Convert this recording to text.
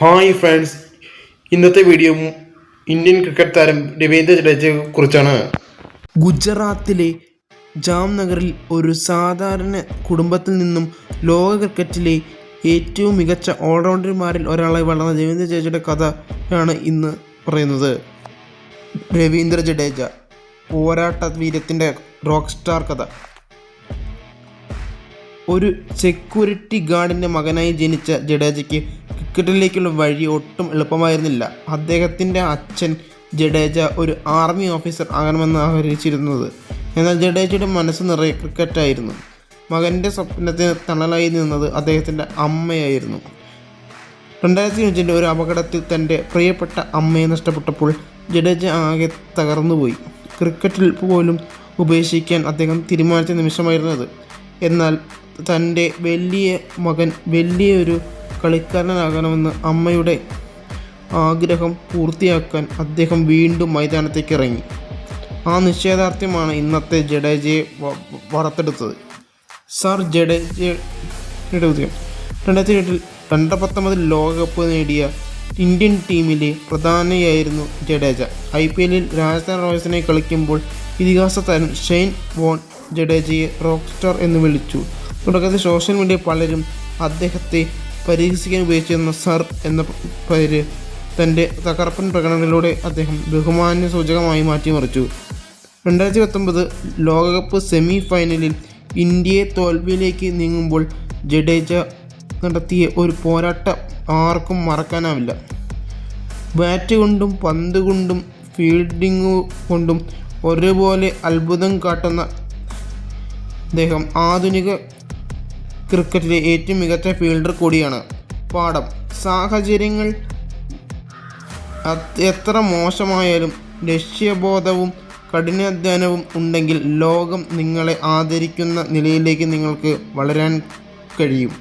Hi friends, ഇന്നത്തെ video Indian cricket താരം രവീന്ദ്ര ജഡേജയെ കുറിച്ചാണ്. ഗുജറാത്തിലെ ജാംനഗറിൽ ഒരു സാധാരണ കുടുംബത്തിൽ നിന്നും ലോക ക്രിക്കറ്റിലെ ഏറ്റവും മികച്ച ഓൾറൗണ്ടർമാരിൽ ഒരാളായി വളർന്ന രവീന്ദ്ര ജഡേജയുടെ കഥയാണ് ഇന്ന് പറയുന്നത്. രവീന്ദ്ര ജഡേജ പോരാട്ട വീര്യത്തിൻ്റെ റോക്ക് സ്റ്റാർ കഥ. ഒരു സെക്യൂരിറ്റി ഗാർഡിൻ്റെ മകനായി ജനിച്ച ജഡേജയ്ക്ക് ക്രിക്കറ്റിലേക്കുള്ള വഴി ഒട്ടും എളുപ്പമായിരുന്നില്ല. അദ്ദേഹത്തിൻ്റെ അച്ഛൻ ജഡേജ ഒരു ആർമി ഓഫീസർ ആകണമെന്ന് ആഗ്രഹിച്ചിരുന്നത്. എന്നാൽ ജഡേജയുടെ മനസ്സ് നിറയെ ക്രിക്കറ്റായിരുന്നു. മകൻ്റെ സ്വപ്നത്തിന് തണലായി നിന്നത് അദ്ദേഹത്തിൻ്റെ അമ്മയായിരുന്നു. 2005 ഒരു അപകടത്തിൽ തൻ്റെ പ്രിയപ്പെട്ട അമ്മയെ നഷ്ടപ്പെട്ടപ്പോൾ ജഡേജ ആകെ തകർന്നുപോയി. ക്രിക്കറ്റിൽ പോലും ഉപേക്ഷിക്കാൻ അദ്ദേഹം തീരുമാനിച്ച നിമിഷമായിരുന്നത്. എന്നാൽ തൻ്റെ വലിയ മകൻ വലിയൊരു കളിക്കാരനാകണമെന്ന് അമ്മയുടെ ആഗ്രഹം പൂർത്തിയാക്കാൻ അദ്ദേഹം വീണ്ടും മൈതാനത്തേക്ക് ഇറങ്ങി. ആ നിശ്ചയദാർഢ്യമാണ് ഇന്നത്തെ ജഡേജയെ വാർത്തെടുത്തത്. സർ ജഡേജയുടെ ഉദയം. 2019 ലോകകപ്പ് നേടിയ ഇന്ത്യൻ ടീമിലെ പ്രധാനിയായിരുന്നു ജഡേജ. IPL രാജസ്ഥാൻ റോയൽസിനെ കളിക്കുമ്പോൾ ഇതിഹാസ താരം ഷെയ്ൻ വോൺ ജഡേജയെ റോക്ക് സ്റ്റാർ എന്ന് വിളിച്ചു. തുടക്കത്തിൽ സോഷ്യൽ മീഡിയ പലരും അദ്ദേഹത്തെ പരിഹസിക്കാൻ ഉപയോഗിച്ചിരുന്ന സർ എന്ന പേര് തൻ്റെ തകർപ്പൻ പ്രകടനങ്ങളിലൂടെ അദ്ദേഹം ബഹുമാന്യ സൂചകമായി മാറ്റിമറിച്ചു. 2019 ലോകകപ്പ് സെമി ഫൈനലിൽ ഇന്ത്യയെ തോൽവിയിലേക്ക് നീങ്ങുമ്പോൾ ജഡേജ നടത്തിയ ഒരു പോരാട്ടം ആർക്കും മറക്കാനാവില്ല. ബാറ്റ് കൊണ്ടും പന്ത് കൊണ്ടും ഫീൽഡിംഗ് കൊണ്ടും ഒരുപോലെ അത്ഭുതം കാട്ടുന്ന അദ്ദേഹം ആധുനിക ക്രിക്കറ്റിലെ ഏറ്റവും മികച്ച ഫീൽഡർ കൂടിയാണ്. പാഠം: സാഹചര്യങ്ങൾ എത്ര മോശമായാലും ലക്ഷ്യബോധവും കഠിനാധ്വാനവും ഉണ്ടെങ്കിൽ ലോകം നിങ്ങളെ ആദരിക്കുന്ന നിലയിലേക്ക് നിങ്ങൾക്ക് വളരാൻ കഴിയും.